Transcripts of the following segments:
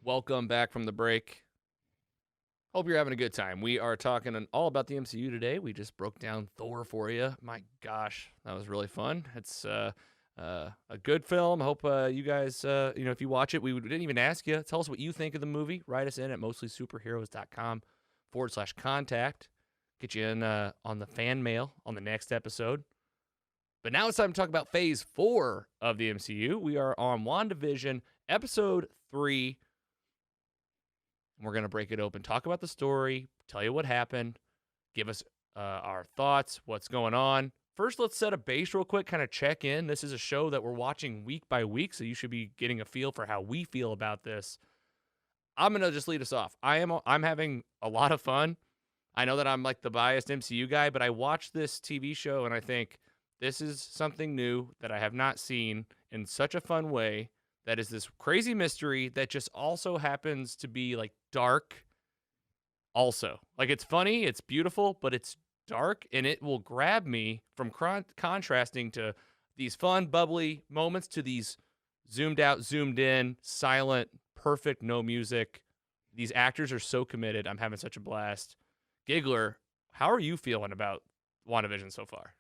Welcome back from the break. Hope you're having a good time. We are talking all about the MCU today. We just broke down Thor for you. My gosh, that was really fun. It's a good film. I hope you guys, if you watch it, we didn't even ask you. Tell us what you think of the movie. Write us in at mostlysuperheroes.com/contact. Get you in on the fan mail on the next episode. But now it's time to talk about Phase 4 of the MCU. We are on WandaVision, Episode 3. We're going to break it open, talk about the story, tell you what happened, give us our thoughts, what's going on. First, let's set a base real quick, kind of check in. This is a show that we're watching week by week, so you should be getting a feel for how we feel about this. I'm going to just lead us off. I'm having a lot of fun. I know that I'm like the biased MCU guy, but I watched this TV show and I think this is something new that I have not seen in such a fun way. That is this crazy mystery that just also happens to be like dark also. Like it's funny, it's beautiful, but it's dark and it will grab me from contrasting to these fun, bubbly moments to these zoomed out, zoomed in, silent, perfect, no music. These actors are so committed. I'm having such a blast. Giggler, how are you feeling about WandaVision so far?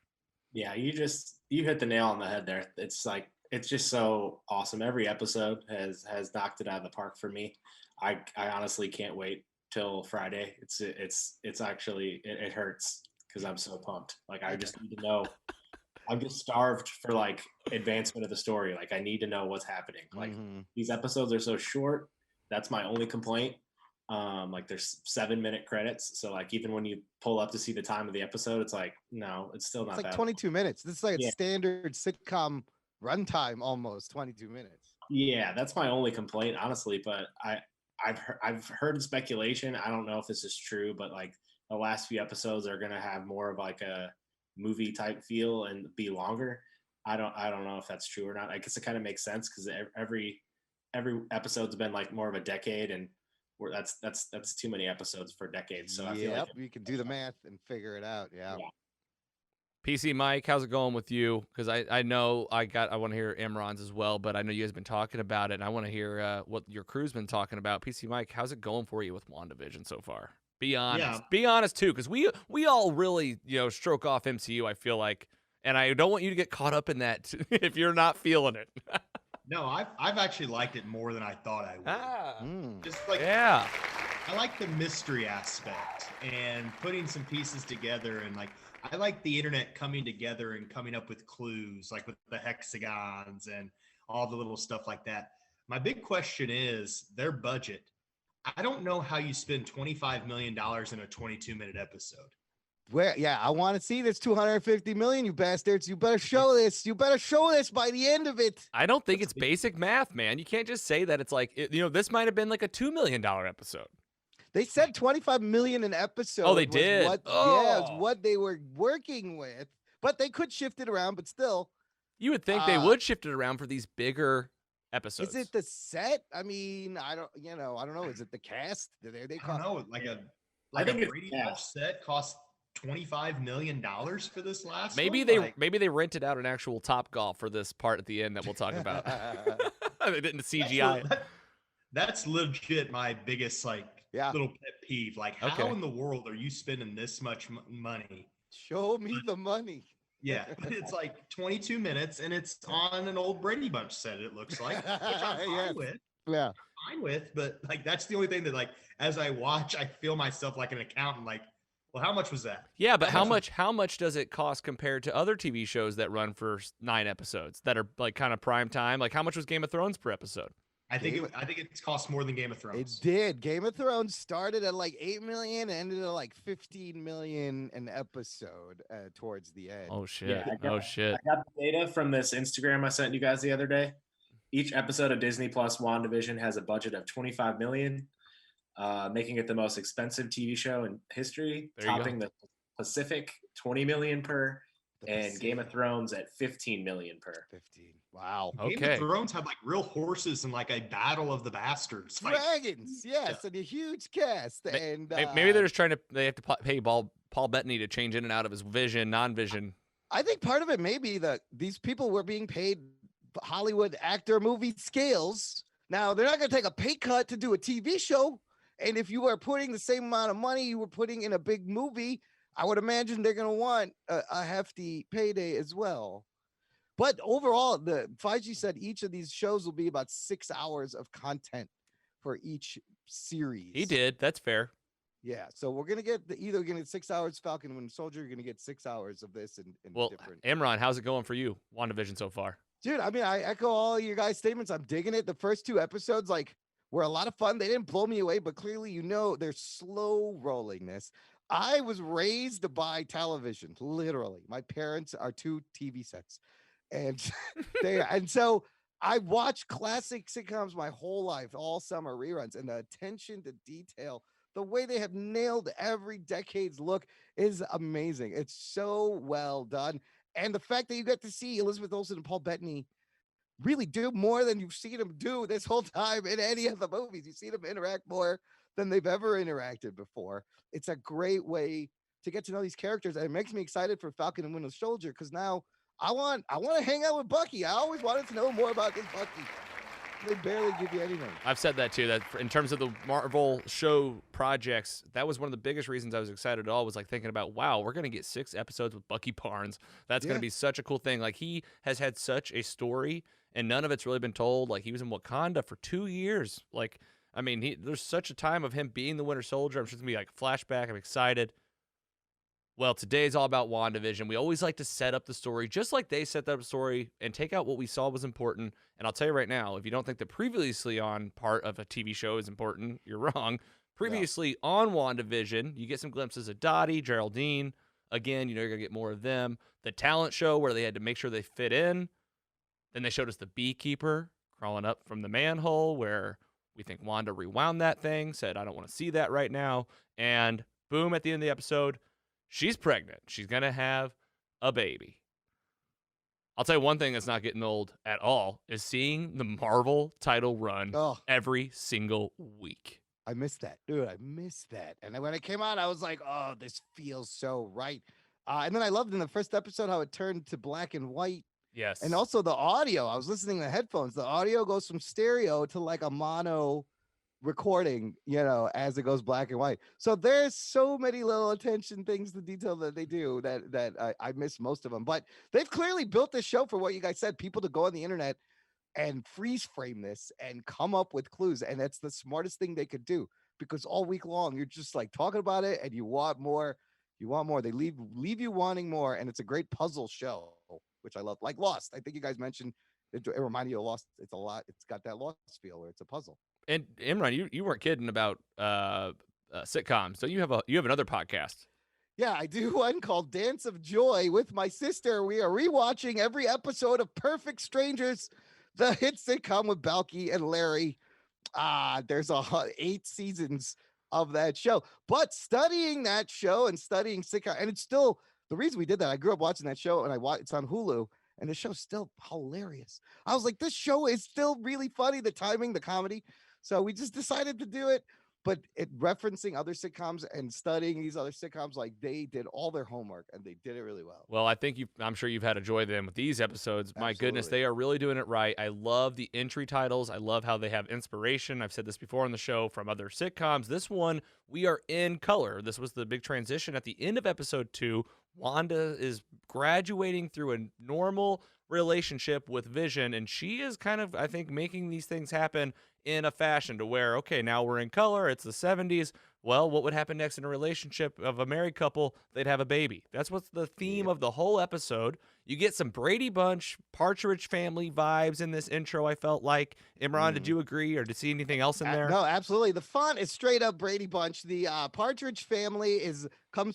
Yeah, you hit the nail on the head there. It's just so awesome. Every episode has knocked it out of the park for me. I honestly can't wait till Friday. It's actually it hurts because I'm so pumped. Like I just need to know. I'm just starved for like advancement of the story. Like I need to know what's happening. Like these episodes are so short. That's my only complaint. Like there's 7-minute credits, so like even when you pull up to see the time of the episode, it's like no, it's still not. It's like that 22 long. minutes. This is like a standard sitcom runtime, almost 22 minutes. Yeah, that's my only complaint, honestly. But I've heard speculation. I don't know if this is true, but like the last few episodes are gonna have more of like a movie type feel and be longer. I don't know if that's true or not. I guess it kind of makes sense because every episode's been like more of a decade, and that's too many episodes for decades. So I feel like you can do the math and figure it out. Yeah. PC Mike, how's it going with you? Because I know I want to hear Imran's as well, but I know you guys have been talking about it, and I want to hear what your crew's been talking about. PC Mike, how's it going for you with WandaVision so far? Be honest. Yeah. Be honest, too, because we all really, stroke off MCU, I feel like, and I don't want you to get caught up in that if you're not feeling it. No, I've actually liked it more than I thought I would. Just like yeah. I like the mystery aspect and putting some pieces together, and like I like the internet coming together and coming up with clues, like with the hexagons and all the little stuff like that. My big question is their budget. I don't know how you spend $25 million in a 22-minute episode. I want to see this 250 million, you bastards. You better show this. You better show this by the end of it. I don't think it's basic math, man. You can't just say that it's like, this might have been like a $2 million episode. They said 25 million an episode. Oh, they did? Yeah, it's what they were working with. But they could shift it around, but still. You would think they would shift it around for these bigger episodes. Is it the set? I mean, I don't know. Is it the cast? I don't know. I think a Brady Bunch set cost $25 million for this last maybe one? Maybe they rented out an actual Topgolf for this part at the end that we'll talk about. They didn't CGI. That's legit my biggest little pet peeve. Like, how in the world are you spending this much money? Show me the money. Yeah, but it's like 22 minutes and it's on an old Brady Bunch set, it looks like, which I'm fine with. Yeah. I'm fine with, but like that's the only thing that like as I watch, I feel myself like an accountant, like, well, how much was that? Yeah, but how much does it cost compared to other TV shows that run for 9 episodes that are like kind of prime time? Like how much was Game of Thrones per episode? I think it cost more than Game of Thrones. It did. Game of Thrones started at like 8 million and ended at like 15 million an episode towards the end. Oh shit. Yeah, I got the data from this Instagram I sent you guys the other day. Each episode of Disney Plus WandaVision has a budget of 25 million, making it the most expensive TV show in history, topping the Pacific 20 million per, and Game of Thrones at 15 million per. 15. Wow. Okay. Game of Thrones had like real horses and like a battle of the bastards. Dragons, yes, and a huge cast. And maybe they're just they have to pay Paul Bettany to change in and out of his vision, non-vision. I think part of it may be that these people were being paid Hollywood actor movie scales, Now, they're not going to take a pay cut to do a TV show. And if you are putting the same amount of money you were putting in a big movie, I would imagine they're going to want a hefty payday as well. But overall, the 5G said each of these shows will be about 6 hours of content for each series. He did. That's fair. Yeah, so we're gonna get either going to get 6 hours Falcon and Winter Soldier. You're gonna get 6 hours of this and Well, different. Imran, how's it going for you? WandaVision so far? Dude, I mean, I echo all your guys' statements. I'm digging it. The first 2 episodes, like, were a lot of fun. They didn't blow me away, but clearly, you know, they're slow rolling this. I was raised by television, literally. My parents are 2 TV sets, and so I watched classic sitcoms my whole life, all summer reruns, and the attention to detail, the way they have nailed every decade's look is amazing. It's so well done. And the fact that you get to see Elizabeth Olsen and Paul Bettany really do more than you've seen them do this whole time in any of the movies. You see them interact more than they've ever interacted before. It's a great way to get to know these characters, and it makes me excited for Falcon and Winter Soldier because now I want to hang out with Bucky. I always wanted to know more about this Bucky. They barely give you anything. I've said that too, that in terms of the Marvel show projects, that was one of the biggest reasons I was excited at all, was like thinking about, wow, we're going to get 6 episodes with Bucky Barnes. That's going to be such a cool thing. Like, he has had such a story and none of it's really been told. Like, he was in Wakanda for 2 years. Like, I mean, there's such a time of him being the Winter Soldier. I'm sure it's going to be like flashback. I'm excited. Well, today's all about WandaVision. We always like to set up the story just like they set up the story and take out what we saw was important. And I'll tell you right now, if you don't think the previously on part of a TV show is important, you're wrong. Previously on WandaVision, you get some glimpses of Dottie, Geraldine. Again, you know, you're going to get more of them. The talent show where they had to make sure they fit in. Then they showed us the beekeeper crawling up from the manhole where we think Wanda rewound that thing, said, I don't want to see that right now. And boom, at the end of the episode, she's pregnant. She's going to have a baby. I'll tell you one thing that's not getting old at all is seeing the Marvel title run every single week. I missed that. Dude, I missed that. And when it came out, I was like, oh, this feels so right. And then I loved in the first episode how it turned to black and white. Yes. And also the audio. I was listening to headphones. The audio goes from stereo to like a mono recording, you know, as it goes black and white. So there's so many little attention things to detail that they do that I miss most of them. But they've clearly built this show for what you guys said, people to go on the internet and freeze frame this and come up with clues. And that's the smartest thing they could do, because all week long you're just like talking about it and you want more. You want more. They leave you wanting more. And it's a great puzzle show, which I love. Like Lost. I think you guys mentioned it reminded you of Lost. It's a lot. It's got that Lost feel where it's a puzzle. And Imran, you weren't kidding about sitcoms. So you have another podcast. Yeah, I do one called Dance of Joy with my sister. We are rewatching every episode of Perfect Strangers, the hit sitcom with Balky and Larry. There's 8 seasons of that show. But studying that show and studying sitcom, and it's still the reason we did that. I grew up watching that show, and it's on Hulu. And the show's still hilarious. I was like, this show is still really funny. The timing, the comedy. So we just decided to do it. But referencing other sitcoms and studying these other sitcoms, like they did all their homework and they did it really well. Well, I think I'm sure you've had a joy then with these episodes. My goodness, they are really doing it right. I love the entry titles. I love how they have inspiration. I've said this before on the show from other sitcoms. This one, we are in color. This was the big transition at the end of episode 2. Wanda is graduating through a normal relationship with Vision, and she is kind of, I think, making these things happen in a fashion to where, okay, now we're in color. It's the 70s. Well, what would happen next in a relationship of a married couple? They'd have a baby. That's what's the theme of the whole episode. You get some Brady Bunch, Partridge Family vibes in this intro, I felt like. Imran, did you agree, or did you see anything else in there? No, absolutely. The font is straight up Brady Bunch. The Partridge Family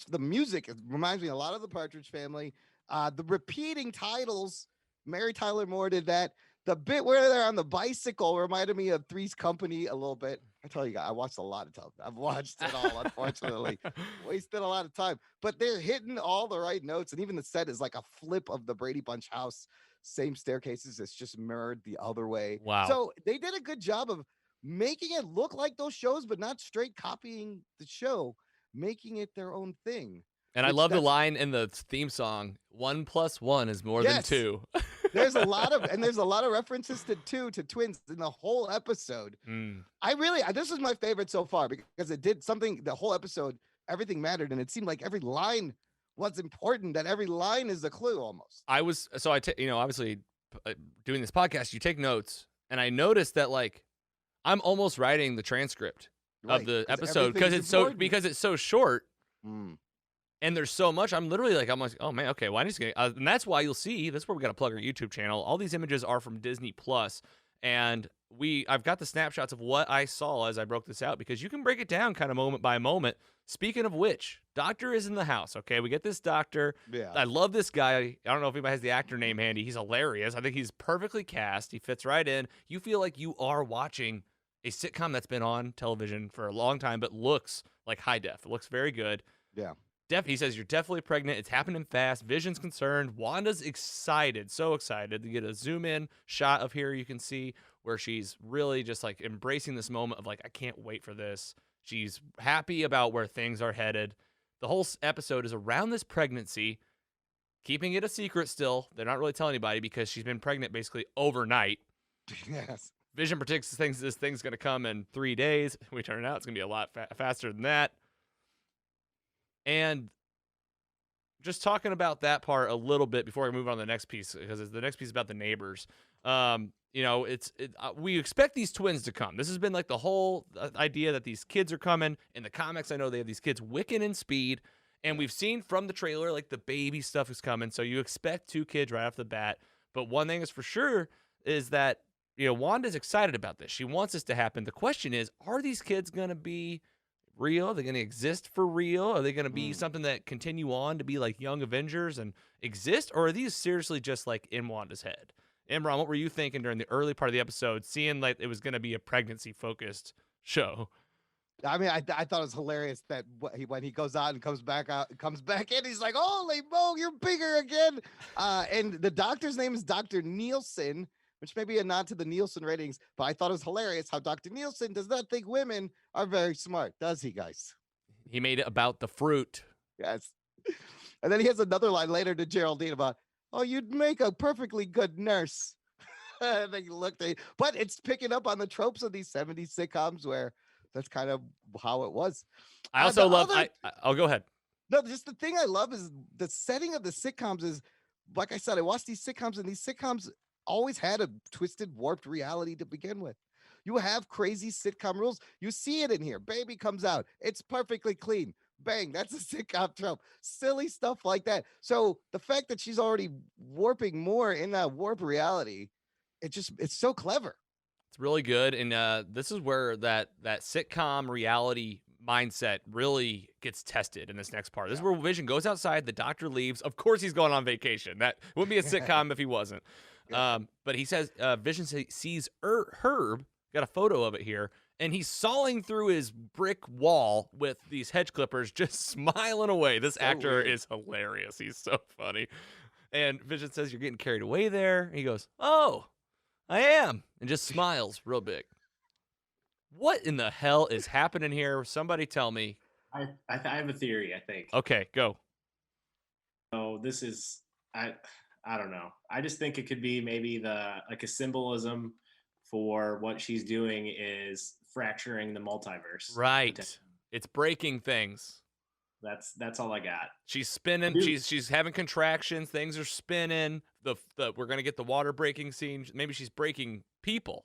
the music. It reminds me a lot of the Partridge Family. The repeating titles, Mary Tyler Moore did that. The bit where they're on the bicycle reminded me of Three's Company a little bit. I tell you guys, I watched a lot of television. I've watched it all, unfortunately. Wasted a lot of time. But they're hitting all the right notes. And even the set is like a flip of the Brady Bunch house. Same staircases. It's just mirrored the other way. Wow. So they did a good job of making it look like those shows, but not straight copying the show, making it their own thing. And I love the line in the theme song, 1 + 1 is more than 2. There's a lot of references to twins in the whole episode. Mm. This is my favorite so far because it did something. The whole episode, everything mattered, and it seemed like every line was important. That every line is a clue almost. Obviously doing this podcast, you take notes, and I noticed that like I'm almost writing the transcript of the episode because it's so short. Mm. And there's so much. I'm like, oh man, okay. Well, and that's why you'll see. That's where we got to plug our YouTube channel. All these images are from Disney Plus, and I've got the snapshots of what I saw as I broke this out because you can break it down kind of moment by moment. Speaking of which, Doctor is in the house. Okay, we get this Doctor. Yeah, I love this guy. I don't know if anybody has the actor name handy. He's hilarious. I think he's perfectly cast. He fits right in. You feel like you are watching a sitcom that's been on television for a long time, but looks like high def. It looks very good. Yeah. He says, you're definitely pregnant. It's happening fast. Vision's concerned. Wanda's excited, so excited to get a zoom in shot of here. You can see where she's really just like embracing this moment of like, I can't wait for this. She's happy about where things are headed. The whole episode is around this pregnancy, keeping it a secret still. They're not really telling anybody because she's been pregnant basically overnight. Yes. Vision predicts this thing's going to come in 3 days. We turn out it's going to be a lot faster than that. And just talking about that part a little bit before we move on to the next piece, because the next piece is about the neighbors. We expect these twins to come. This has been like the whole idea that these kids are coming. In the comics, I know they have these kids Wiccan and Speed, and we've seen from the trailer like the baby stuff is coming. So you expect 2 kids right off the bat. But one thing is for sure is that Wanda's excited about this. She wants this to happen. The question is, are these kids going to be real? Are they going to exist for real? Are they going to be something that continue on to be like Young Avengers and exist? Or are these seriously just like in Wanda's head? Imran, what were you thinking during the early part of the episode, seeing like it was going to be a pregnancy-focused show? I mean, I thought it was hilarious that when he goes out and comes back in, he's like, "Holy Mo, you're bigger again!" And the doctor's name is Dr. Nielsen, which may be a nod to the Nielsen ratings. But I thought it was hilarious how Dr. Nielsen does not think women are very smart, does he, guys? He made it about the fruit. Yes. And then he has another line later to Geraldine about, "Oh, you'd make a perfectly good nurse." And then you looked at, but it's picking up on the tropes of these 70s sitcoms where that's kind of how it was. I also love. I'll go ahead. No, just the thing I love is the setting of the sitcoms is, like I said, I watched these sitcoms, and these sitcoms always had a twisted, warped reality to begin with. You have crazy sitcom rules. You see it in here. Baby comes out. It's perfectly clean. Bang. That's a sitcom trope. Silly stuff like that. So the fact that she's already warping more in that warp reality, it's so clever. It's really good. And this is where that sitcom reality mindset really gets tested in this next part. This is where Vision goes outside. The doctor leaves. Of course, he's going on vacation. That wouldn't be a sitcom if he wasn't. But he says Vision sees Herb, got a photo of it here, and he's sawing through his brick wall with these hedge clippers, just smiling away. This actor is hilarious. He's so funny. And Vision says, "You're getting carried away there." And he goes, "Oh, I am," and just smiles real big. What in the hell is happening here? Somebody tell me. I have a theory, I think. Okay, go. So this is I don't know. I just think it could be maybe a symbolism for what she's doing is fracturing the multiverse. Right. It's breaking things. That's all I got. She's spinning. She's having contractions. Things are spinning. We're gonna get the water breaking scene. Maybe she's breaking people.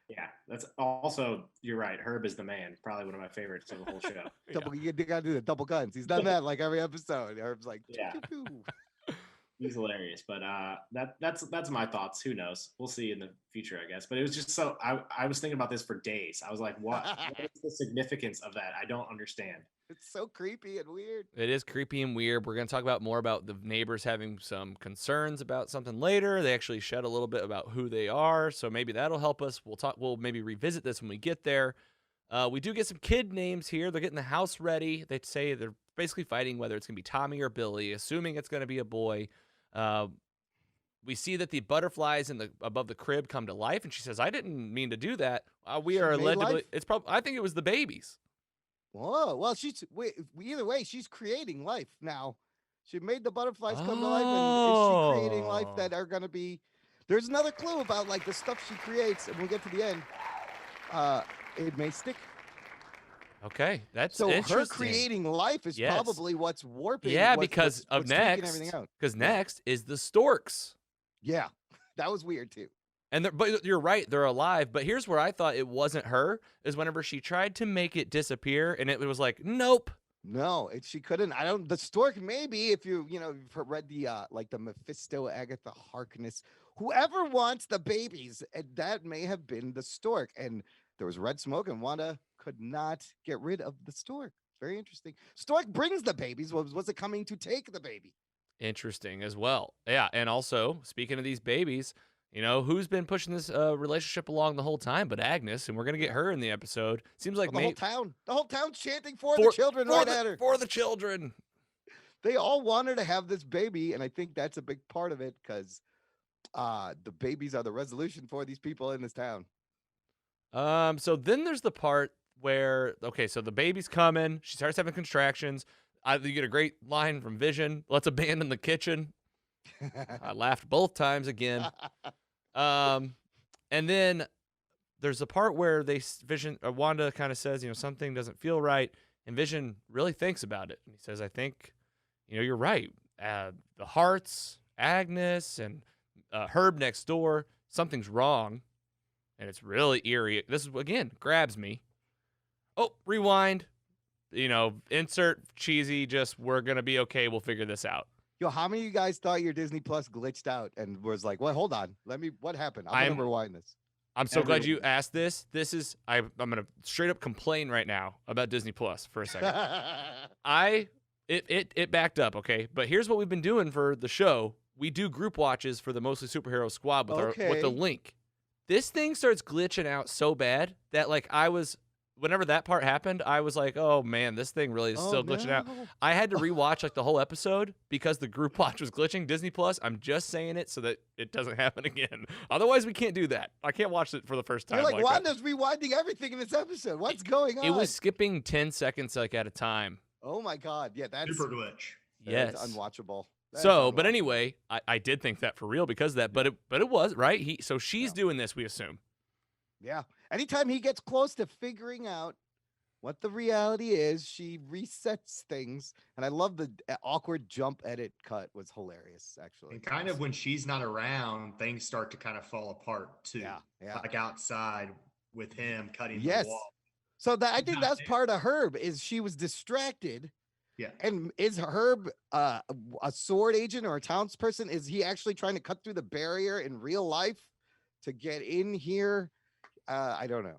Yeah, that's also, you're right. Herb is the man. Probably one of my favorites of the whole show. You gotta do the double guns. He's done that like every episode. Herb's like, yeah. Choo, choo, choo. He's hilarious. But that's my thoughts. Who knows? We'll see in the future, I guess. But it was just so I was thinking about this for days. I was like, what is the significance of that? I don't understand. It's so creepy and weird. It is creepy and weird. We're going to talk about more about the neighbors having some concerns about something later. They actually shed a little bit about who they are, so maybe that'll help us. We'll maybe revisit this when we get there. We do get some kid names here. They're getting the house ready. They say they're basically fighting whether it's going to be Tommy or Billy, assuming it's going to be a boy. We see that the butterflies above the crib come to life, and she says, "I didn't mean to do that." We are led to believe it's probably. I think it was the babies. Whoa, well, either way, she's creating life now. She made the butterflies come to life, and is she creating life Oh. that are going to be? There's another clue about like the stuff she creates, and we'll get to the end. It may stick. Okay, that's So interesting. her creating life is Yes. probably what's warping. Yeah, what's- because what's- of what's taking next. everything out. Because next is the Storks. Yeah, that was weird too. And but you're right, they're alive. But here's where I thought it wasn't her, is whenever she tried to make it disappear, and it was like, nope. No, she couldn't. I don't. The stork, maybe if you've read the like the Mephisto, Agatha Harkness, whoever wants the babies, and that may have been the stork. And there was red smoke, and Wanda could not get rid of the stork. Very interesting. Stork brings the babies. Was it coming to take the baby? Interesting as well. Yeah, and also, speaking of these babies, who's been pushing this relationship along the whole time but Agnes, and we're going to get her in the episode. Seems like Well, the whole town's chanting for the children right at her. For the children. They all wanted to have this baby, and I think that's a big part of it because the babies are the resolution for these people in this town. So then there's the part where, okay, so the baby's coming. She starts having contractions. You get a great line from Vision. Let's abandon the kitchen. I laughed both times again. And then there's a part where Wanda kind of says, something doesn't feel right. And Vision really thinks about it. And he says, I think, you're right. The Hearts, Agnes, and Herb next door, something's wrong. And it's really eerie. This is, again, grabs me. Oh, rewind. Insert cheesy, just we're going to be okay. We'll figure this out. Yo, how many of you guys thought your Disney Plus glitched out and was like, well, hold on. What happened? I'm going to rewind this. I'm so glad you asked this. I'm going to straight up complain right now about Disney Plus for a second. It backed up, okay? But here's what we've been doing for the show. We do group watches for the Mostly Superhero Squad with the link. This thing starts glitching out so bad that whenever that part happened, I was like, oh man, this thing really is still glitching out. I had to rewatch the whole episode because the group watch was glitching. Disney Plus, I'm just saying it so that it doesn't happen again. Otherwise, we can't do that. I can't watch it for the first time. You're like Wanda's rewinding everything in this episode. What's going on? It was skipping 10 seconds at a time. Oh my God. Yeah, that's super glitch. Yes. That's unwatchable. But anyway, I did think that for real because of that, but it was, right? So she's doing this, we assume. Yeah. Anytime he gets close to figuring out what the reality is, she resets things. And I love the awkward jump edit cut was hilarious, actually. And kind of when she's not around, things start to kind of fall apart too. Yeah. Like outside with him cutting Yes. the wall. So I think that's part of Herb is she was distracted. Yeah. And is Herb a sword agent or a townsperson? Is he actually trying to cut through the barrier in real life to get in here? I don't know.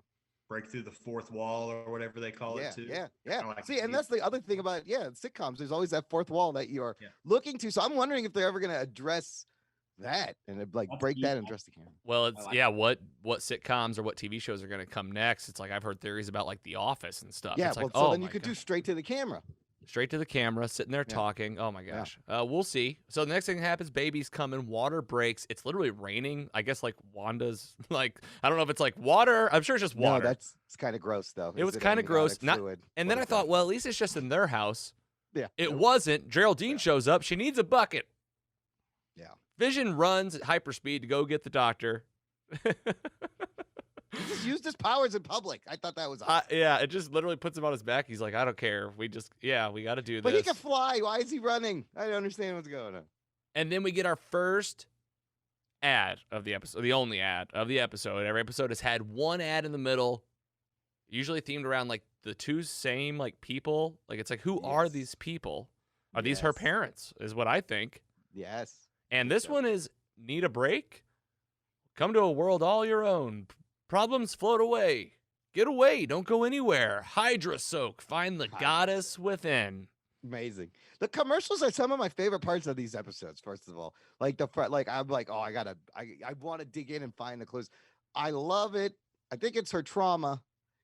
Break through the fourth wall or whatever they call it too. Yeah. Like See, and that's the other thing about sitcoms. There's always that fourth wall that you're looking to. So I'm wondering if they're ever going to address that and break that and address the camera. Well, it's what sitcoms or what TV shows are going to come next. It's like I've heard theories about like The Office and stuff. Yeah, it's like, so then you could do straight to the camera. Straight to the camera, sitting there talking. Oh my gosh. We'll see. So the next thing happens, baby's coming, water breaks. It's literally raining. I guess like Wanda's like, I don't know if it's like water. I'm sure it's just water. No, it's kind of gross though. It was kind of gross. And then I thought, well, at least it's just in their house. Yeah. It wasn't. Geraldine shows up. She needs a bucket. Yeah. Vision runs at hyperspeed to go get the doctor. He just used his powers in public. I thought that was awesome. It just literally puts him on his back. He's like, I don't care. We got to do this. But he can fly. Why is he running? I don't understand what's going on. And then we get our first ad of the episode, the only ad of the episode. Every episode has had one ad in the middle, usually themed around like the two same like people. Like it's like, who are these people? Are these her parents? Is what I think. Yes. And this one is need a break? Come to a world all your own. Problems float away. Get away. Don't go anywhere. Hydra soak. Find the goddess within. Amazing. The commercials are some of my favorite parts of these episodes. First of all, like I'm like, oh, I want to dig in and find the clues. I love it. I think it's her trauma.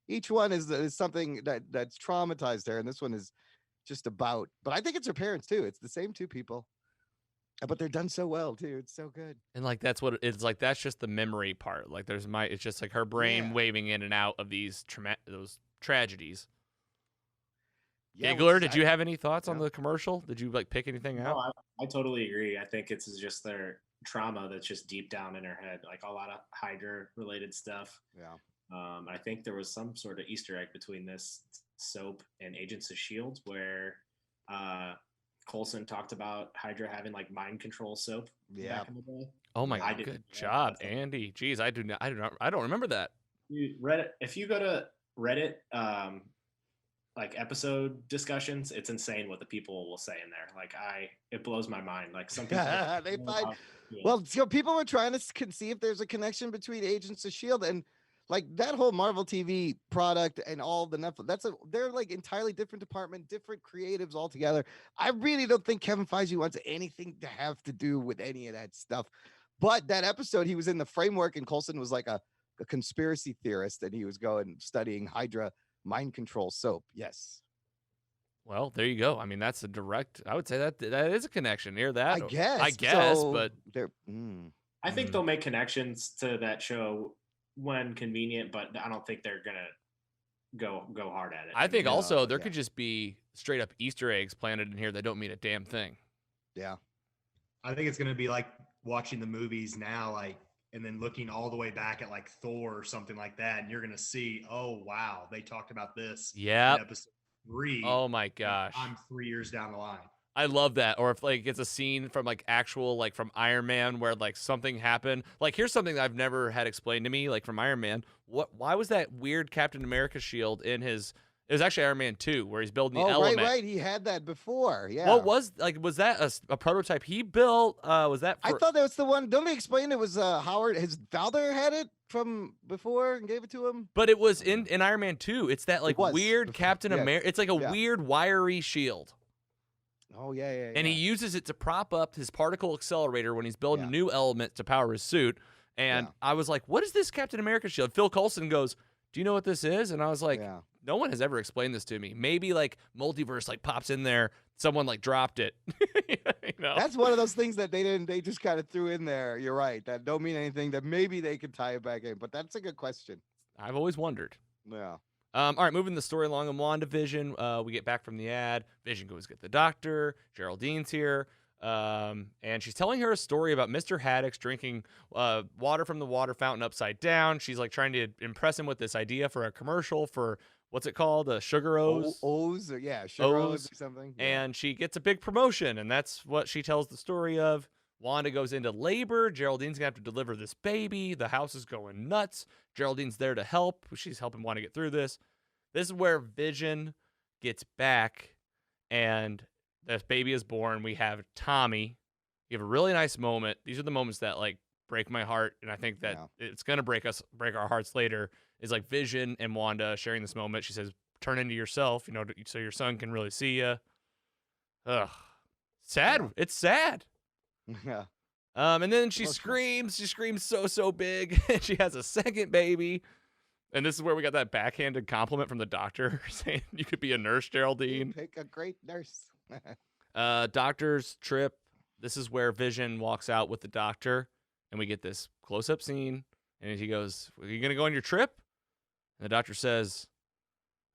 Each one is something that's traumatized her, and this one is just about. But I think it's her parents too. It's the same two people. But they're done so well too. It's so good. And like that's what it's like. That's just the memory part. Like it's just like her brain waving in and out of those tragedies. Yeah, Giggler, did you have any thoughts on yeah. the commercial? Did you like pick anything No, out? I totally agree. I think it's just their trauma that's just deep down in her head, like a lot of Hydra related stuff. Yeah. I think there was some sort of Easter egg between this soap and Agents of Shield, where Coulson talked about Hydra having like mind control soap Yeah. back in the day. Oh my Yeah. I god, didn't good know job, that. Andy. Jeez, I don't remember that. Reddit. If you go to Reddit, like episode discussions, it's insane what the people will say in there. Like it blows my mind. Like some people They find well, so people were trying to see if there's a connection between Agents of Shield and like that whole Marvel TV product and all the Netflix. They're like entirely different department, different creatives altogether. I really don't think Kevin Feige wants anything to have to do with any of that stuff. But that episode, he was in the framework, and Coulson was like a conspiracy theorist, and he was going studying Hydra mind control soap. Yes. Well, there you go. I mean, that's a direct. I would say that is a connection. Near that, I guess. So but they're. I think they'll make connections to that show when convenient, but I don't think they're gonna go hard at it. I think also there yeah. could just be straight up Easter eggs planted in here that don't mean a damn thing. Yeah. I think it's going to be like watching the movies now, like, and then looking all the way back at like Thor or something like that, and you're going to see, oh wow, they talked about this Yeah. in episode 3. Oh my gosh. I'm 3 years down the line. I love that. Or if like it's a scene from like actual like from Iron Man where like something happened. Like here's something that I've never had explained to me, like from Iron Man. Why was that weird Captain America shield in his it was actually Iron Man 2 where he's building the element. Right. He had that before. Yeah. What was that a prototype he built? Was that I thought that was the one. Don't they explain it was Howard, his father had it from before and gave it to him? But it was in Iron Man 2. It's that like weird Captain America. It's like a weird wiry shield. Oh, yeah. And he uses it to prop up his particle accelerator when he's building a new element to power his suit. And I was like, what is this Captain America shield? Phil Coulson goes, do you know what this is? And I was like, no one has ever explained this to me. Maybe like multiverse like pops in there. Someone like dropped it. You know? That's one of those things that they just kind of threw in there. You're right. That don't mean anything, that maybe they could tie it back in. But that's a good question. I've always wondered. Yeah. All right, moving the story along in WandaVision, we get back from the ad. Vision goes get the doctor. Geraldine's here, and she's telling her a story about Mr. Haddock's drinking water from the water fountain upside down. She's like trying to impress him with this idea for a commercial for what's it called? Sugar O's? Sugar O's or something. Yeah. And she gets a big promotion, and that's what she tells the story of. Wanda goes into labor. Geraldine's going to have to deliver this baby. The house is going nuts. Geraldine's there to help. She's helping Wanda get through this. This is where Vision gets back, and this baby is born. We have Tommy. You have a really nice moment. These are the moments that, like, break my heart, and I think that it's going to break our hearts later, is, like, Vision and Wanda sharing this moment. She says, turn into yourself, you know, so your son can really see you. Ugh. Sad. Yeah. It's sad. Yeah. And then she screams so big. She has a second baby. And this is where we got that backhanded compliment from the doctor saying you could be a nurse, Geraldine. You pick a great nurse. Doctor's trip. This is where Vision walks out with the doctor, and we get this close-up scene. And he goes, are you going to go on your trip? And the doctor says,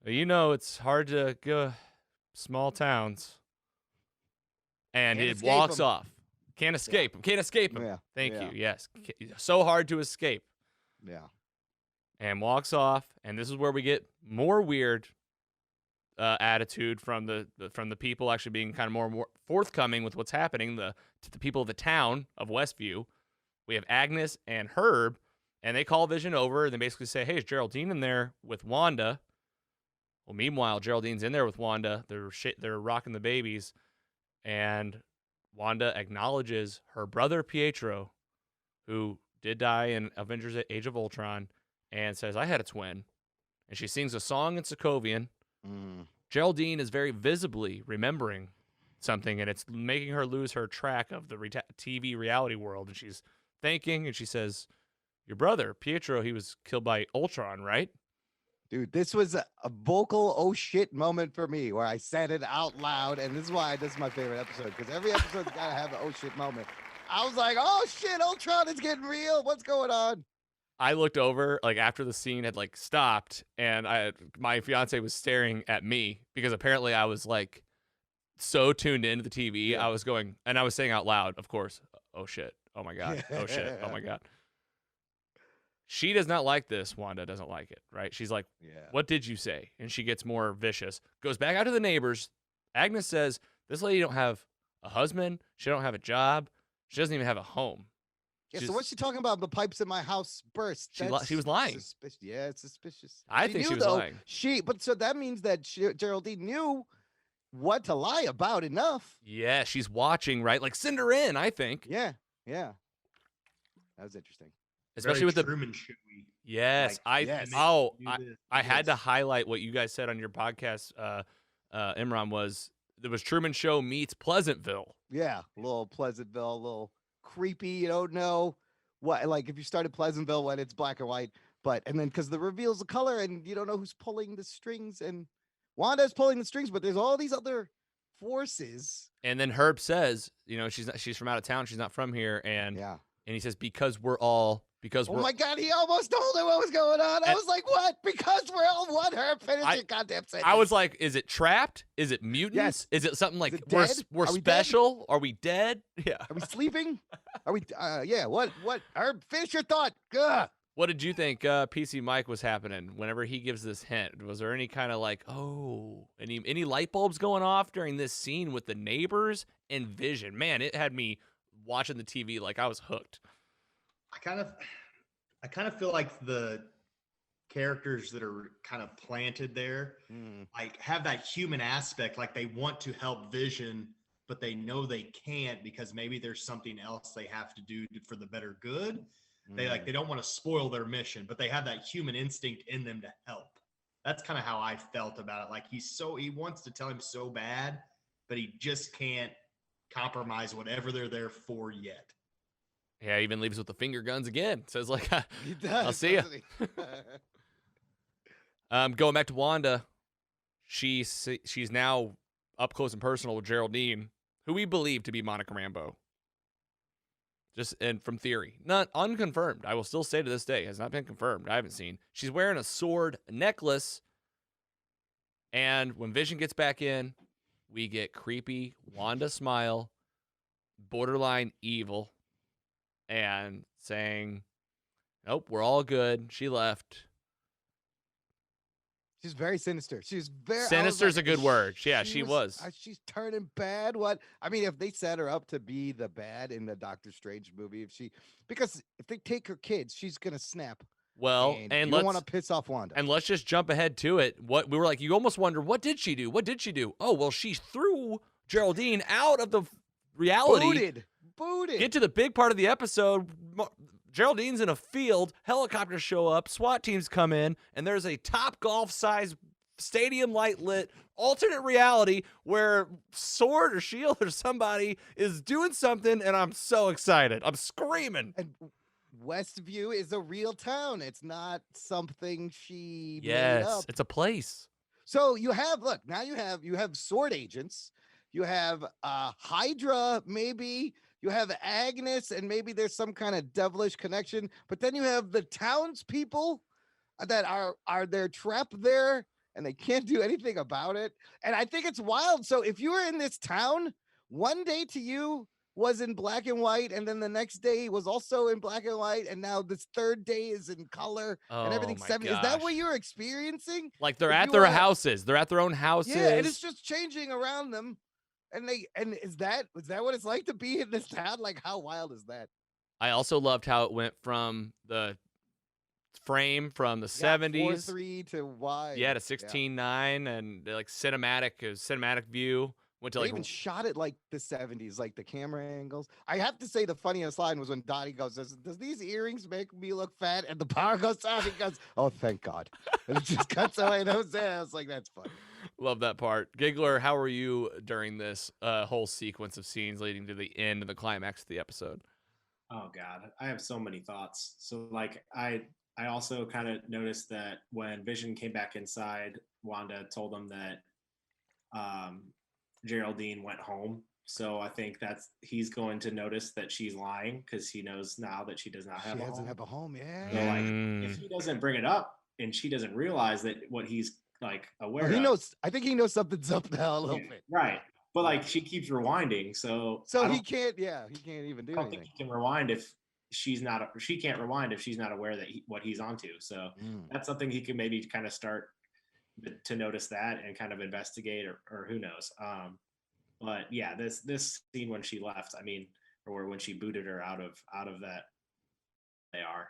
well, you know, it's hard to go small towns. And it walks off. Can't escape him. Can't escape him. Yeah. Thank you. Yes. So hard to escape. Yeah. And walks off. And this is where we get more weird attitude from the people actually being kind of more forthcoming with what's happening. To the people of the town of Westview. We have Agnes and Herb, and they call Vision over, and they basically say, hey, is Geraldine in there with Wanda? Well, meanwhile, Geraldine's in there with Wanda. They're rocking the babies, and Wanda acknowledges her brother Pietro, who did die in Avengers Age of Ultron, and says, I had a twin. And she sings a song in Sokovian. Geraldine is very visibly remembering something, and it's making her lose her track of the TV reality world. And she's thinking, and she says, your brother, Pietro, he was killed by Ultron, right? Dude, this was a vocal oh shit moment for me where I said it out loud, and this is why this is my favorite episode, because every episode's got to have an oh shit moment. I was like, oh shit, Ultron is getting real. What's going on? I looked over like after the scene had like stopped, and my fiance was staring at me because apparently I was like so tuned into the TV. Yeah. I was going, and I was saying out loud, of course, "Oh shit! Oh my god! Oh shit! Oh my god!" She does not like this. Wanda doesn't like it, right? She's like, Yeah. "What did you say?" And she gets more vicious. Goes back out to the neighbors. Agnes says, "This lady don't have a husband. She don't have a job. She doesn't even have a home." Yeah, She's- so what's she talking about? The pipes in my house burst. She That's was lying. Suspicious. Yeah, it's suspicious. I think she knew, was though, lying. But so that means that Geraldine knew what to lie about enough. Yeah, she's watching, right? Like send her in, I think. Yeah, yeah. That was interesting. Especially Very with the Truman Showy. yes, Like, yes. I had to highlight what you guys said on your podcast. Imran there was Truman Show meets Pleasantville. Yeah, a little Pleasantville, a little creepy. You don't know what, like if you started Pleasantville when it's black and white, and then because the reveals the color and you don't know who's pulling the strings, and Wanda's pulling the strings, but there's all these other forces. And then Herb says, she's from out of town, she's not from here, and Yeah. and he says because we're Oh we're my God, he almost told her what was going on. I And- was like, what? Because we're all one. Herb, finish your goddamn sentence. I was like, is it trapped? Is it mutants? Yes. Is it something like it we're dead? we're Are we dead? special? Are we dead? Yeah. Are we sleeping? Are we? Yeah. What? Herb, finish your thought. Ugh. What did you think PC Mike was happening whenever he gives this hint? Was there any kind of like, any light bulbs going off during this scene with the neighbors and Vision? Man, it had me watching the TV like I was hooked. I kind of feel like the characters that are kind of planted there, like have that human aspect, like they want to help Vision, but they know they can't because maybe there's something else they have to do for the better good. They don't want to spoil their mission, but they have that human instinct in them to help. That's kind of how I felt about it. Like he wants to tell him so bad, but he just can't compromise whatever they're there for yet. Yeah, even leaves with the finger guns again. Says like, He does. I'll see ya. doesn't he? Going back to Wanda, she's now up close and personal with Geraldine, who we believe to be Monica Rambeau. And from theory, not unconfirmed. I will still say to this day, has not been confirmed. I haven't seen. She's wearing a sword necklace, and when Vision gets back in, we get creepy Wanda smile, borderline evil, and saying, "Nope, we're all good." She left. She's very sinister. She's very Sinister's a good word. Yeah, she was. She's turning bad. What? I mean, if they set her up to be the bad in the Doctor Strange movie, because if they take her kids, she's gonna snap. Well, and you don't want to piss off Wanda. And let's just jump ahead to it. What we were like, you almost wonder, what did she do? What did she do? Oh, well, she threw Geraldine out of the reality. Booted. Get to the big part of the episode. Geraldine's in a field. Helicopters show up. SWAT teams come in, and there's a Top Golf size stadium light lit alternate reality where Sword or Shield or somebody is doing something, and I'm so excited. I'm screaming. And Westview is a real town. It's not something she made Yes, up. it's a place. So you have you have sword agents, you have Hydra, maybe you have Agnes, and maybe there's some kind of devilish connection. But then you have the townspeople that are they're trapped there and they can't do anything about it. And I think it's wild. So if you were in this town, one day to you was in black and white, and then the next day was also in black and white, and now this third day is in color, and everything's my 70. Is that what gosh. you're experiencing? Like they're If at you their are- houses. They're at their own houses. Yeah, and it's just changing around them. And is that what it's like to be in this town? Like, how wild is that? I also loved how it went from the frame from the 70s. 4:3 to Y. Yeah, to 16:9 and like cinematic view. Went to They like even shot it like the 70s, like the camera angles. I have to say the funniest line was when Dottie goes, does these earrings make me look fat? And the power goes out. He goes, oh, thank God. And it just cuts away. That was it. I was like, that's funny. love that part. Giggler, how were you during this whole sequence of scenes leading to the end of the climax of the episode? Oh God, I have so many thoughts. So like I also kind of noticed that when Vision came back inside, Wanda told him that Geraldine went home. So I think he's going to notice that she's lying because he knows now that she does not have She a doesn't home. have a home. Yeah. So like, if he doesn't bring it up and she doesn't realize that what he's like aware he of, knows. I think he knows something's up now a little yeah, bit. right? But like she keeps rewinding, so he can't. Yeah, he can't even do I don't think anything. he can rewind if she's not. She can't rewind if she's not aware that what he's onto. So that's something he can maybe kind of start to notice that and kind of investigate, or who knows. But yeah, this scene when she left, I mean, or when she booted her out of that, they are.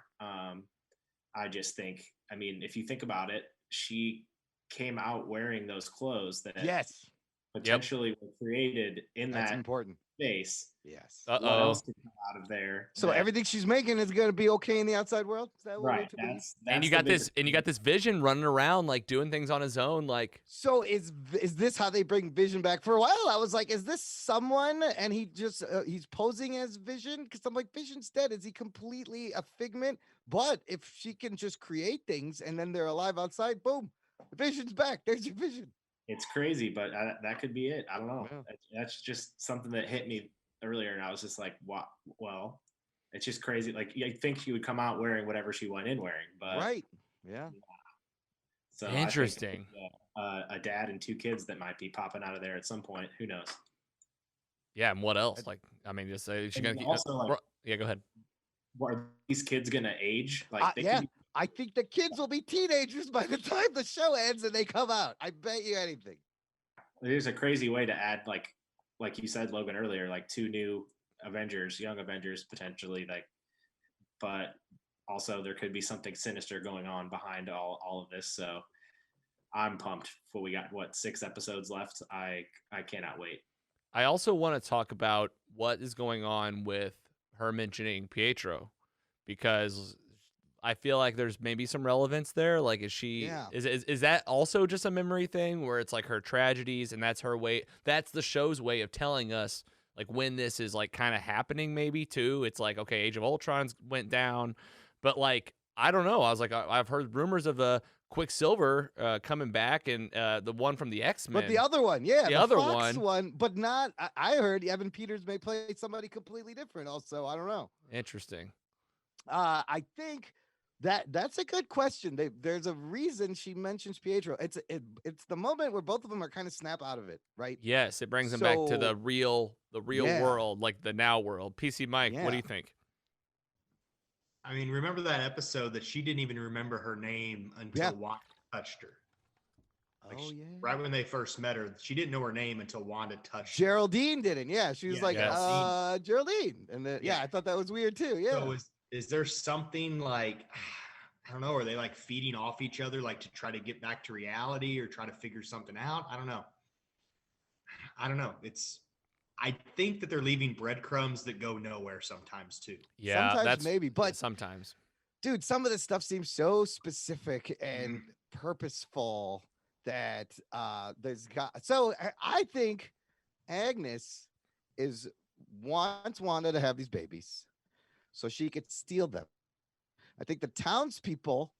I just think, I mean, if you think about it, she came out wearing those clothes that Yes, potentially were created in that's that important. space. Yes. What else could come out of there? So everything she's making is going to be okay in the outside world. Is that what we're right? to believe? And you got this Vision running around like doing things on his own, like. So is this how they bring Vision back? For a while, I was like, is this someone? And he just he's posing as Vision, because I'm like, Vision's dead. Is he completely a figment? But if she can just create things and then they're alive outside, boom, the Vision's back. There's your Vision. It's crazy, but that could be it. I don't know. Yeah. That's just something that hit me earlier, and I was just like, "What?" Well, it's just crazy. Like, I think she would come out wearing whatever she went in wearing, but Right. Yeah. So interesting. I think, a dad and 2 kids that might be popping out of there at some point. Who knows? Yeah, and what else? Like, I mean, just she gonna also yeah. Go ahead. Are these kids gonna age? Like, they yeah. could be, I think the kids will be teenagers by the time the show ends and they come out. I bet you anything. there's a crazy way to add, like you said, Logan, earlier, like 2 new Avengers, young Avengers potentially, like, but also there could be something sinister going on behind all of this. So I'm pumped for we got 6 episodes left. I cannot wait. I also want to talk about what is going on with her mentioning Pietro, because I feel like there's maybe some relevance there. Like, is she, is that also just a memory thing where it's like her tragedies and that's her way, that's the show's way of telling us like when this is like kind of happening maybe too. It's like, okay, Age of Ultron went down, but like, I don't know. I was like, I've heard rumors of Quicksilver coming back, and the one from the X-Men. But the other one, the other Fox one, but not. I heard Evan Peters may play somebody completely different. Also, I don't know. Interesting. I think that's a good question. There's a reason she mentions Pietro. It's the moment where both of them are kind of snap out of it, right? Yes, it brings them back to the real world, like the now world. PC Mike, what do you think? I mean, remember that episode that she didn't even remember her name until Wanda touched her. Like right when they first met her, she didn't know her name until Wanda touched her. Geraldine didn't. Yeah, she was like, Geraldine. And then, I thought that was weird too. Yeah. So is there something like, I don't know, are they like feeding off each other, like to try to get back to reality or try to figure something out? I don't know. I think that they're leaving breadcrumbs that go nowhere sometimes too. Yeah, sometimes maybe, but sometimes, dude, some of this stuff seems so specific and purposeful that there's got. So I think Agnes wants Wanda to have these babies so she could steal them. I think the townspeople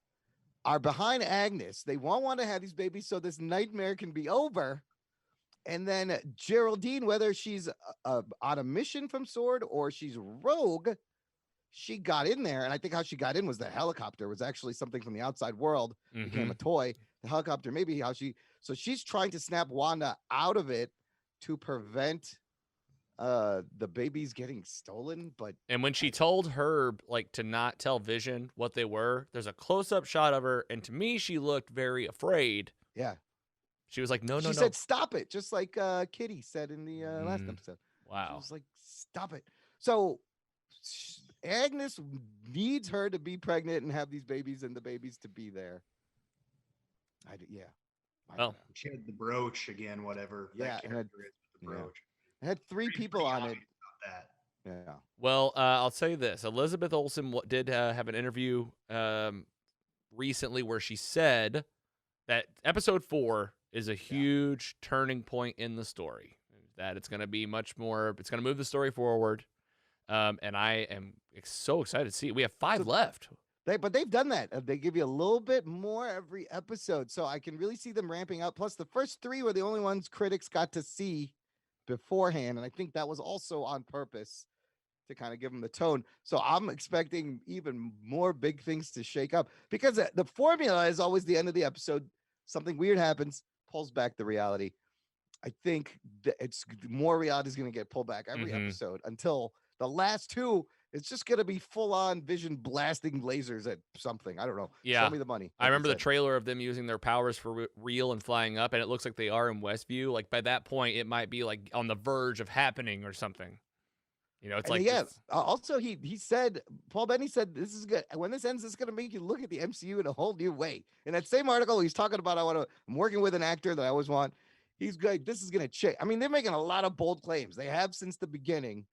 are behind Agnes. They want Wanda to have these babies so this nightmare can be over. And then Geraldine, whether she's on a mission from S.W.O.R.D. or she's rogue, she got in there. And I think how she got in was the helicopter was actually something from the outside world, became a toy. The helicopter, maybe so she's trying to snap Wanda out of it to prevent the babies getting stolen. And when she told her like to not tell Vision what they were, there's a close-up shot of her, and to me she looked very afraid. Yeah. She was like, no. She said, stop it. Just like Kitty said in the last episode. Wow. She was like, stop it. So Agnes needs her to be pregnant and have these babies and the babies to be there. Well, she had the brooch again, whatever. Yeah. That character is with the brooch. It had 3 people on it. That. Yeah. Well, I'll tell you this. Elizabeth Olsen did have an interview recently where she said that episode 4 is a huge turning point in the story, that it's going to be much more, it's going to move the story forward. And I am so excited to see it. We have 5 left. But they've done that. They give you a little bit more every episode. So I can really see them ramping up. Plus the first 3 were the only ones critics got to see beforehand, and I think that was also on purpose to kind of give them the tone. So I'm expecting even more big things to shake up because the formula is always the end of the episode. Something weird happens, pulls back the reality. I think that it's more reality is going to get pulled back every episode until the last two. It's just going to be full on Vision blasting lasers at something. I don't know. Yeah. Show me the money. I remember the trailer of them using their powers for real and flying up, and it looks like they are in Westview. Like by that point, it might be like on the verge of happening or something. You know, it's and like yeah. Also, he said, Paul Bettany said, this is good. When this ends, it's going to make you look at the MCU in a whole new way. In that same article, he's talking about I'm working with an actor that I always want. He's good. This is going to change. I mean, they're making a lot of bold claims. They have since the beginning.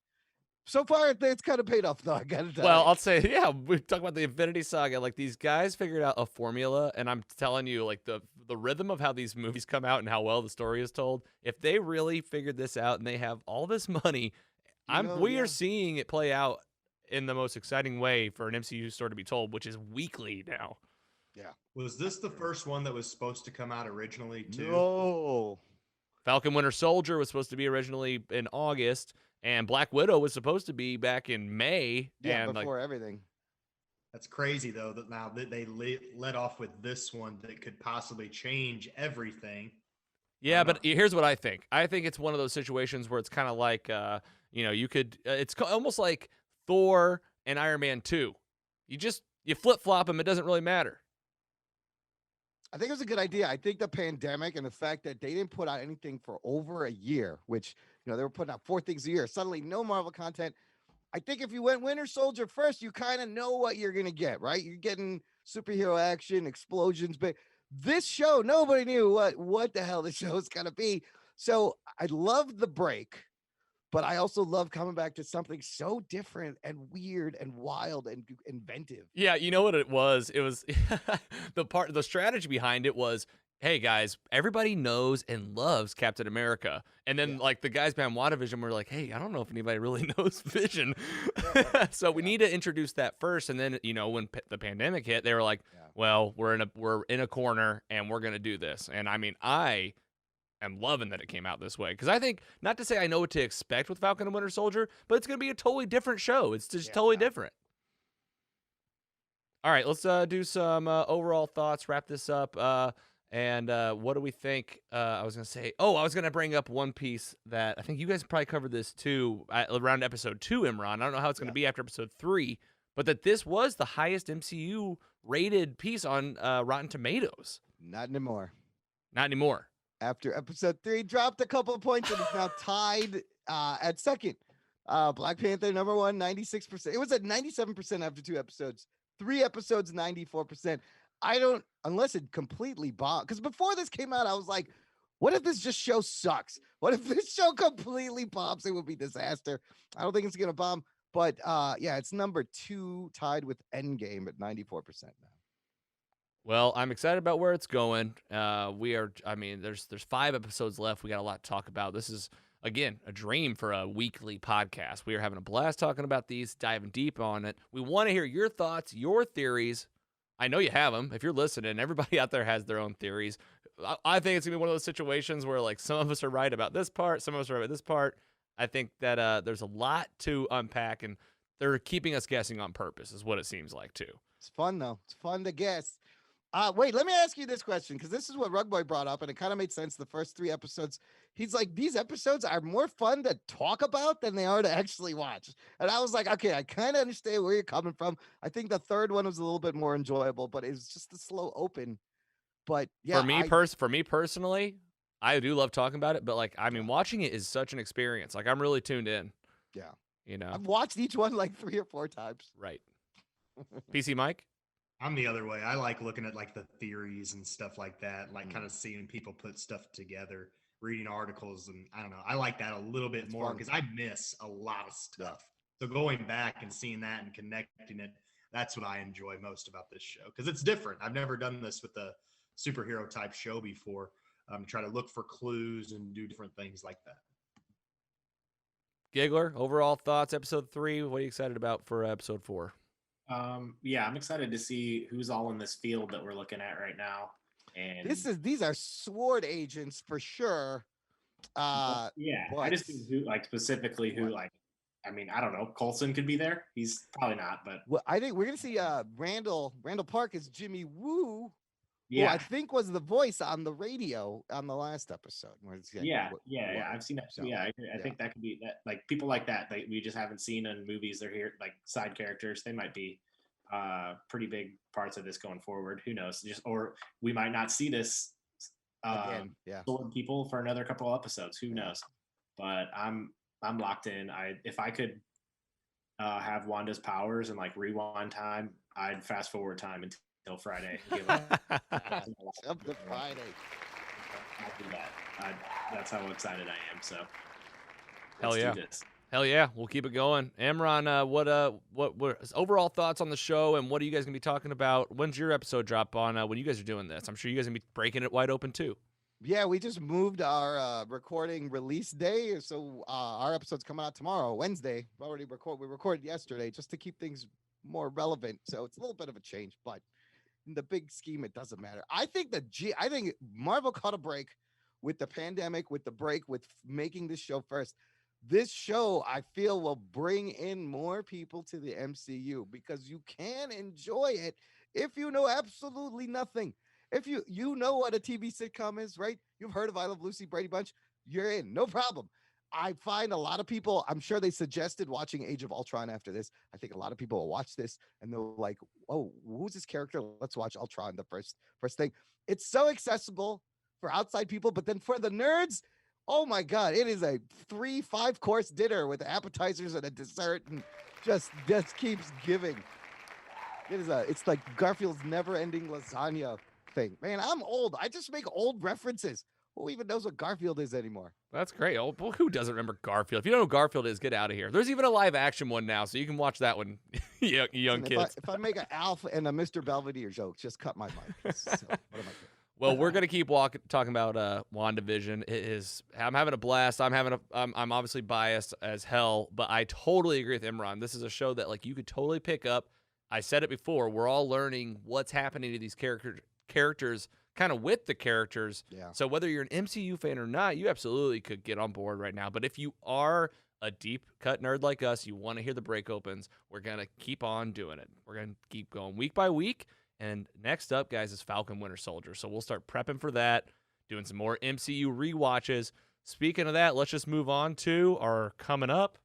So far, it's kind of paid off, though. I got to tell you. I'll say, yeah, we talk about the Infinity Saga. Like these guys figured out a formula, and I'm telling you, like the rhythm of how these movies come out and how well the story is told. If they really figured this out and they have all this money, we are seeing it play out in the most exciting way for an MCU story to be told, which is weekly now. Yeah. Was this the first one that was supposed to come out originally, too? No. Falcon Winter Soldier was supposed to be originally in August, and Black Widow was supposed to be back in May. Yeah, and before everything. That's crazy, though, that now that they let off with this one that could possibly change everything. Yeah, but here's what I think. I think it's one of those situations where it's kind of like, you could, it's almost like Thor and Iron Man 2. You flip-flop them, it doesn't really matter. I think it was a good idea. I think the pandemic and the fact that they didn't put out anything for over a year, which, they were putting out 4 things a year. Suddenly, no Marvel content. I think if you went Winter Soldier first, you kind of know what you're going to get, right? You're getting superhero action, explosions. But this show, nobody knew what the hell the show is going to be. So I love the break, but I also love coming back to something so different and weird and wild and inventive. Yeah, you know what it was? It was the strategy behind it was, hey guys, everybody knows and loves Captain America. And then like the guys behind WandaVision were like, hey, I don't know if anybody really knows Vision. So we need to introduce that first. And then, when the pandemic hit, they were like, well, we're in a corner and we're going to do this. And I mean, I am loving that it came out this way, because I think, not to say I know what to expect with Falcon and Winter Soldier, but it's going to be a totally different show. It's just totally different. All right, let's do some overall thoughts, wrap this up. And what do we think? I was going to bring up one piece that I think you guys probably covered this too around episode 2, Imran. I don't know how it's going to be after episode 3, but that this was the highest MCU rated piece on Rotten Tomatoes. Not anymore. Not anymore. After episode 3 dropped a couple of points and is now tied at second. Black Panther number 1, 96%. It was at 97% after 2 episodes. 3 episodes, 94%. Unless it completely bombed. Because before this came out, I was like, what if this just show sucks? What if this show completely bombs? It would be disaster. I don't think it's going to bomb. But it's number 2, tied with Endgame at 94% now. Well, I'm excited about where it's going. There's 5 episodes left. We got a lot to talk about. This is, again, a dream for a weekly podcast. We are having a blast talking about these, diving deep on it. We want to hear your thoughts, your theories. I know you have them. If you're listening, everybody out there has their own theories. I think it's going to be one of those situations where, like, some of us are right about this part, some of us are right about this part. I think that there's a lot to unpack, and they're keeping us guessing on purpose is what it seems like, too. It's fun, though. It's fun to guess. Wait, let me ask you this question, because this is what Rugboy brought up, and it kind of made sense the first 3 episodes. He's like, these episodes are more fun to talk about than they are to actually watch. And I was like, okay, I kind of understand where you're coming from. I think the third one was a little bit more enjoyable, but it was just a slow open. But yeah, for me personally, I do love talking about it, but watching it is such an experience. Like, I'm really tuned in. Yeah. I've watched each one like 3 or 4 times. Right. PC Mike? I'm the other way. I like looking at like the theories and stuff like that, like kind of seeing people put stuff together, reading articles, and I don't know. I like that a little bit more because I miss a lot of stuff. So going back and seeing that and connecting it, that's what I enjoy most about this show, because it's different. I've never done this with a superhero type show before. Try to look for clues and do different things like that. Giggler, overall thoughts, episode 3. What are you excited about for episode 4? I'm excited to see who's all in this field that we're looking at right now. And these are sword agents for sure. Yeah, I but just mean who, like specifically who, what? like, I mean, I don't know. Colson could be there. He's probably not, but Well, I think we're gonna see Randall Park as Jimmy Woo, who I yeah, think was the voice on the radio on the last episode. Where it's getting yeah. I've seen that. So Yeah, I agree. I yeah. think that could be that. Like people like that, we just haven't seen in movies. They're here, like side characters. They might be pretty big parts of this going forward. Who knows? Just or we might not see this Again, yeah. sword people for another couple of episodes. Who knows? But I'm locked in. If I could have Wanda's powers and like rewind time, I'd fast forward time until Friday. Up to Friday. I'll do that. That's how excited I am. So Hell let's yeah. do this. Hell yeah, we'll keep it going. Amron, what overall thoughts on the show, and what are you guys gonna be talking about? When's your episode drop on? When you guys are doing this, I'm sure you guys are gonna be breaking it wide open too. Yeah, we just moved our recording release day, so our episode's coming out tomorrow, Wednesday. We recorded yesterday just to keep things more relevant. So it's a little bit of a change, but in the big scheme, it doesn't matter. I think I think Marvel caught a break with the pandemic, with the break, with making this show first. This show, I feel, will bring in more people to the MCU because you can enjoy it if you know absolutely nothing. If you know what a TV sitcom is, right? You've heard of I Love Lucy, Brady Bunch, you're in, no problem. I find a lot of people, I'm sure they suggested watching Age of Ultron after this. I think a lot of people will watch this and they're like, oh, who's this character? Let's watch Ultron, the first thing. It's so accessible for outside people, but then for the nerds, oh my God, it is a 3-5 course dinner with appetizers and a dessert and just keeps giving. It's like Garfield's never-ending lasagna thing. Man, I'm old. I just make old references. Who even knows what Garfield is anymore? That's great. Oh, well, who doesn't remember Garfield? If you don't know who Garfield is, get out of here. There's even a live action one now, so you can watch that one, young kids. If I make an Alf and a Mr. Belvedere joke, just cut my mic. So, what am I doing? Well, we're gonna keep talking about WandaVision. I'm having a blast. I'm obviously biased as hell, but I totally agree with Imran. This is a show that like you could totally pick up. I said it before. We're all learning what's happening to these characters, kind of with the characters. Yeah. So whether you're an MCU fan or not, you absolutely could get on board right now. But if you are a deep cut nerd like us, you want to hear the break opens, we're gonna keep on doing it. We're gonna keep going week by week. And next up, guys, is Falcon Winter Soldier. So we'll start prepping for that, doing some more MCU rewatches. Speaking of that, let's just move on to our coming up